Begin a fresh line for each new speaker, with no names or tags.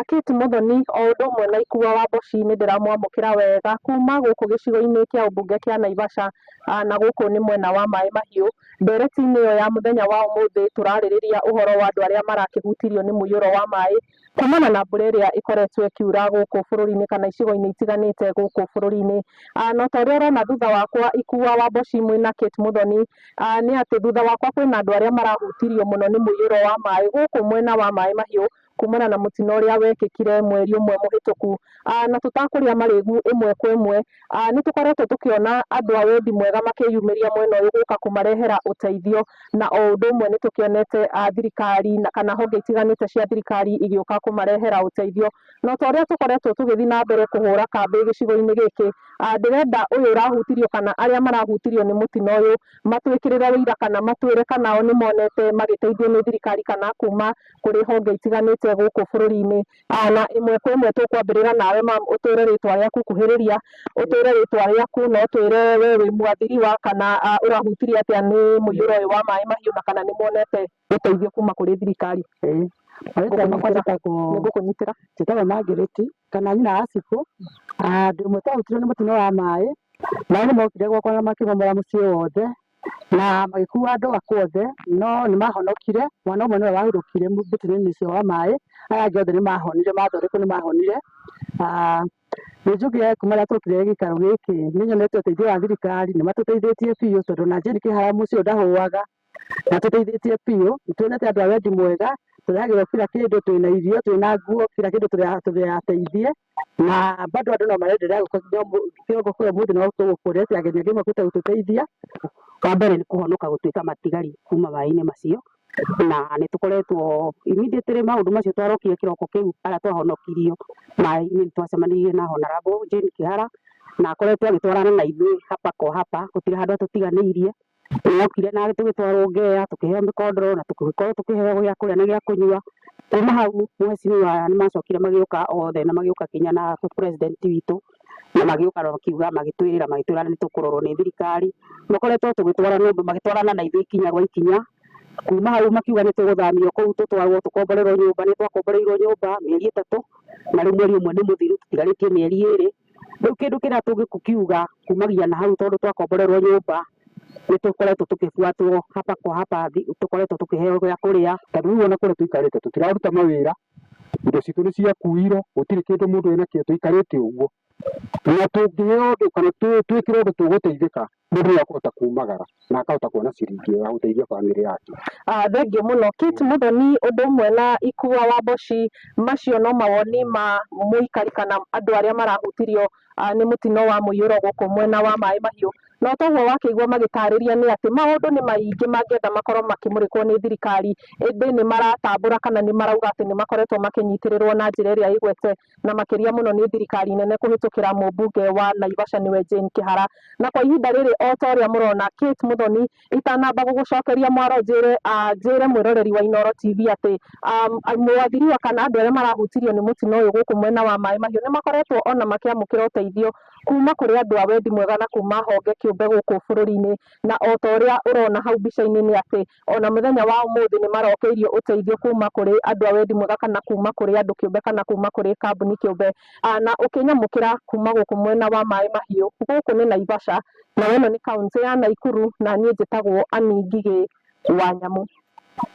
Kate Muthoni o ũndũ ũmwe na Ikua Wamboci nĩ ndĩramwamũkĩra wega kuma gũkũ gĩcigo-inĩ kĩa ũmbunge kĩa Naivasha na gũkũ nĩ mwena wa Maĩ Mahiũ. Ndereti-inĩ ĩyo ya mũthenya wa ũmũthĩ tũrarĩrĩria ũhoro wa andũ arĩa marakĩhutirio nĩ mũiyũro wa maĩ kumana na mbura ĩrĩa ĩkoretwo ĩkiura gũkũ bũrũri-inĩ kana icigo-inĩ itiganĩte gũkũ bũrũri-inĩ. Na ta ũrĩa ũrona thutha wakwa Ikua Wamboci mwĩna Kate Muthoni, nĩ atĩ thutha wakwa kwĩna andũ arĩa marahutirio mũno nĩ mũiyũro wa maĩ gũkũ mwena wa Maĩ Mahiũ kumana na mũtino ũrĩa wekĩkire mweri ũmwe mũhĩtũku. Na tũtakũrĩa marĩgu ĩmwe kwa ĩmwe, nĩ tũkoretwo tũkĩona andũ a wendi mwega makĩyumĩria mwena ũyũ gũka kũmarehera ũteithio, na o ũndũ ũmwe nĩ tũkĩonete thirikari kana honge itiganĩte cia thirikari igĩũka kũmarehera ũteithio. No ta ũrĩa tũkoretwo tũgĩthiĩ na mbere kũhũra kambĩ gĩcigo-inĩ gĩkĩ, ndĩrenda ũyũ ũrahutirio kana arĩa marahutirio nĩ mũtino ũyũ matwĩkĩrĩre ũira kana matwĩre kana o nĩ monete magĩteithio nĩ thirikari kana kuma kũrĩ honge itiganĩte gũkũ bũrũri-inĩ. Na ĩmwe kwa ĩmwe tũkwambĩrĩra nawe mam, ũtwĩre rĩtwa rĩaku kuhĩrĩria, ũtwĩre rĩtwa rĩaku na ũtwĩre we wĩ mwathiriwa kana ũrahutirio atĩa nĩ mũiyũro ũyũ wa Maĩ Mahiũ na kana nĩ muonete ũteithio kuma kũrĩ thirikari. Nĩngũkũnyitĩra.
Njĩtagwo Margaret kana nyina wa Cibũ. Ndĩ ũmwe twahutirio nĩ mũtino wa maĩ. Maĩ nĩ mokire gwakwa na makĩmomora mũciĩ wothe na magĩkua andũ akwa othe, no nĩ mahonokire. Mwana ũmwe nĩwe wahurũkire mũtino-inĩ ũcio wa maĩ, aya angĩ othe nĩ mahonire, mathondekwo nĩ mahonire. Nĩ njũkire kuma rĩrĩa tũkire gĩikaro gĩkĩ nĩ nyonete ũteithio wa thirikari, nĩ matũteithĩtie biũ tondũ na Jane Kĩhara mũciĩ ũyũ ndahũaga, na tũteithĩtie biũ. Nĩ tuonete andũ a wendi mwega, tũrehagĩrwo kila kĩndũ, twĩna irio, twĩna nguo, kila kĩndũ tũrateithie, na bado andũ no marenderea kĩroko kĩa ũmũthĩ no tũgũkũrete ageni angĩ mokĩte gũtũteithia. Wa mbere nĩ kũhonoka gũtuĩka matigari kuma maĩ-inĩ macio, na nĩ tũkoretwo immediately maũndũ macio twarokire kĩroko kĩu arĩa twahonokirio maĩ-inĩ nĩ twacemanirie na Honorable Jane Kĩhara na akoretwo agĩtwarana na ithuĩ hapa kwa hapa, gũtirĩ handũ atũtiganĩirie. Nĩokire na tũgĩtwarwo Ngea, tũkĩheo mĩkondoro na tũgĩkorwo tũkĩheo gĩa kũrĩa na gĩa kũnyua. Kuma hau mheshimiwa nĩ macokire magĩũka othe na magĩũka kinya na president witũ na magĩũka makiuga magĩtwĩrĩra nĩ tũkũrorwo nĩ thirikari. Makoretwo magĩtwarana na ithuĩ ikinya gwa ikinya. Kuma hau makiuga nĩ tũgũthamio kũu tũtwarwo tũkomborerwo nyũmba. Nĩ twakomboreirwo nyũmba mĩeri 3 na rĩu mweri ũmwe nĩ mũthiru tũtigarĩtie mĩeri 2. Rĩu kĩndũ kĩrĩa tũngĩkiuga kumagia na hau tondũ twakomborerwo nyũmba nĩ tũkoretwo tũkĩbuatwo hapa kwa hapa, tũkoretwo tũkĩheo gĩa kũrĩa.
Tondũ rĩu ona kũrĩa tũikarĩte tũtiraruta mawĩra, indo citũ nĩ ciakuirwo, gũtirĩ kĩndũ mũndũ enakĩo, tũikarĩte ũguo. Na tũngĩheo ũndũ kana twĩkĩre ũndũ tũgũteithĩka, mũndũ nĩ akũhota kumagara na akahota kuona ciringi ya gũteithia bamĩrĩ yake.
Thengiũ mũno Kate Muthoni, ũndũ ũmwe na Ikua Wamboci, macio no mawoni ma mũikari kana andũ arĩa marahutirio nĩ mũtino wa mũiyũro gũkũ mwena wa Maĩ Mahiũ. No toguo wakĩigua magĩtarĩria nĩ atĩ maũndũ nĩ maingĩ mangĩenda makorwo makĩmũrĩkwo nĩ thirikari, ĩndĩ nĩ maratambũra kana nĩ marauga atĩ nĩ makoretwo makĩnyitĩrĩrwo na njĩra ĩrĩa ĩgwete na makĩria mũno nĩ thirikari nene kũhĩtũkĩra mũmbunge wa Naivasha nĩwe Jane Kĩhara. Na kwa ihinda rĩrĩ o ta ũrĩa mũrona Kate Muthoni, itanamba gũgũcokeria mwaro njĩre mwĩroreri wa Inooro TV atĩ mwathiriwa kana andũ arĩa marahutirio nĩ mũtino ũyũ gũkũ mwena wa Maĩ Mahiũ nĩ makoretwo ona makĩamũkĩra ũteithio kuma kũrĩ andũ a wendi mwega na kuma honge kĩũmbe gũkũ bũrũri-inĩ. Na o ta ũrĩa ũrona hau mbica-inĩ nĩ atĩ ona mũthenya wa ũmũthĩ nĩ marokeirio ũteithio kuma kũrĩ andũ a wendi mwega kana kuma kũrĩ andũ kĩũmbe kana kuma kũrĩ kambuni kĩũmbe. Na ũkĩnyamũkĩra kuma gũkũ mwena wa Maĩ Mahiũ, gũkũ nĩ Naivasha na ĩno nĩ kaũntĩ ya Naikuru na niĩ njĩtagwo Annie Ngigĩ wa Nyamũ.